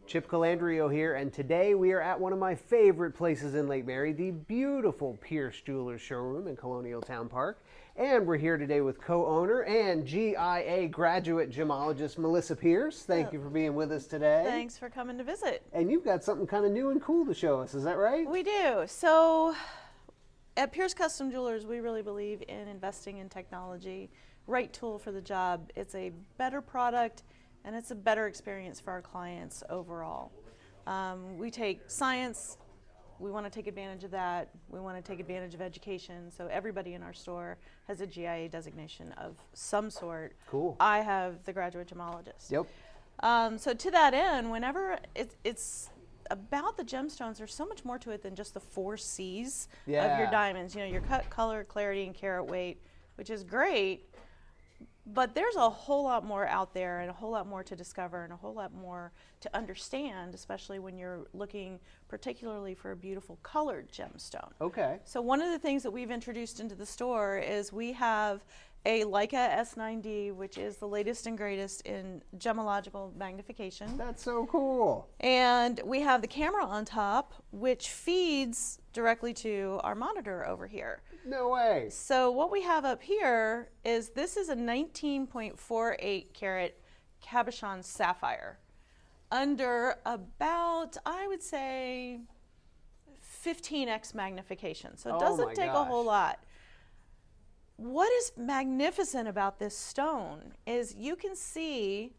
Chip Calandrio here, and today we are at one of my favorite places in Lake Mary, the beautiful Pierce Jewelers showroom in Colonial Town Park. And we're here today with co-owner and GIA graduate gemologist Melissa Pierce. Thank you for being with us today. Thanks for coming to visit. And you've got something kind of new and cool to show us, is that right? We do. So at Pierce Custom Jewelers, we really believe in investing in technology. Right tool for the job. It's a better product and it's a better experience for our clients overall. We take science, we want to take advantage of that. We want to take advantage of education. So everybody in our store has a GIA designation of some sort. Cool. I have the graduate gemologist. Yep. So to that end, whenever it's about the gemstones, there's so much more to it than just the 4 C's of your diamonds. You know, your cut, color, clarity, and carat weight, which is great. But there's a whole lot more out there and a whole lot more to discover and a whole lot more to understand, especially when you're looking particularly for a beautiful colored gemstone. Okay. So one of the things that we've introduced into the store is we have a Leica S9D, which is the latest and greatest in gemological magnification. That's so cool. And we have the camera on top, which feeds directly to our monitor over here. No way. So what we have up here is this is a 19.48 carat cabochon sapphire under about, I would say, 15x magnification. So it doesn't take a whole lot. What is magnificent about this stone is you can see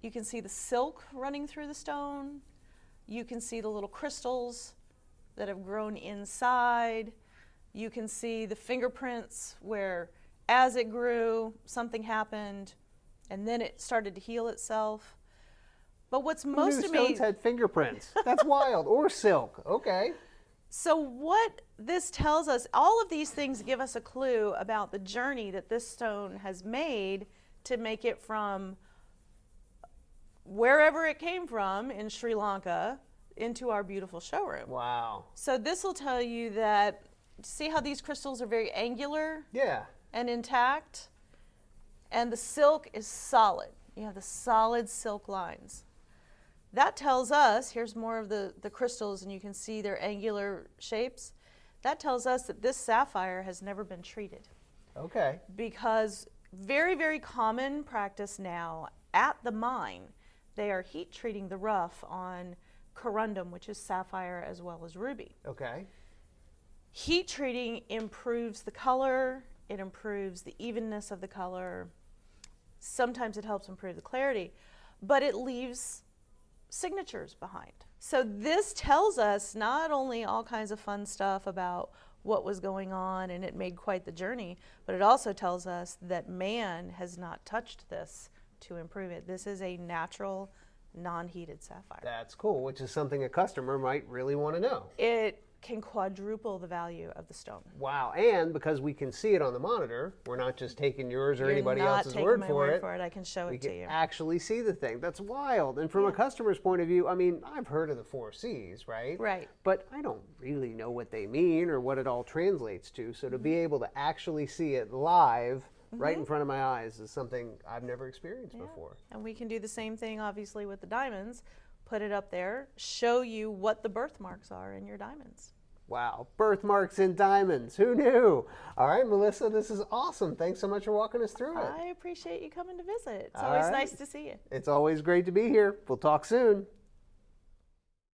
the silk running through the stone. You can see the little crystals that have grown inside. You can see the fingerprints where as it grew, something happened, and then it started to heal itself. But what's most amazing... stones had fingerprints. That's wild. Or silk. Okay. So what this tells us, all of these things give us a clue about the journey that this stone has made to make it from wherever it came from in Sri Lanka into our beautiful showroom. Wow. So this will tell you that, see how these crystals are very angular? Yeah. And intact? And the silk is solid. You have the solid silk lines. That tells us, here's more of the crystals and you can see their angular shapes. That tells us that this sapphire has never been treated. Okay. Because very, very common practice now at the mine, they are heat treating the rough on corundum, which is sapphire as well as ruby. Okay. Heat treating improves the color, it improves the evenness of the color. Sometimes it helps improve the clarity, but it leaves signatures behind. So this tells us not only all kinds of fun stuff about what was going on and it made quite the journey, but it also tells us that man has not touched this to improve it. This is a natural, non-heated sapphire. That's cool, which is something a customer might really want to know. It can quadruple the value of the stone. Wow, and because we can see it on the monitor, we're not just taking yours or anybody else's word for it. I can show it to you. We can actually see the thing. That's wild. And from a customer's point of view, I mean, I've heard of the 4 C's, right? Right. But I don't really know what they mean or what it all translates to. So to be able to actually see it live right in front of my eyes is something I've never experienced before. And we can do the same thing, obviously, with the diamonds. Put it up there, show you what the birthmarks are in your diamonds. Wow, birthmarks in diamonds. Who knew? All right, Melissa, this is awesome. Thanks so much for walking us through it. I appreciate you coming to visit. It's always nice to see you. It's always great to be here. We'll talk soon.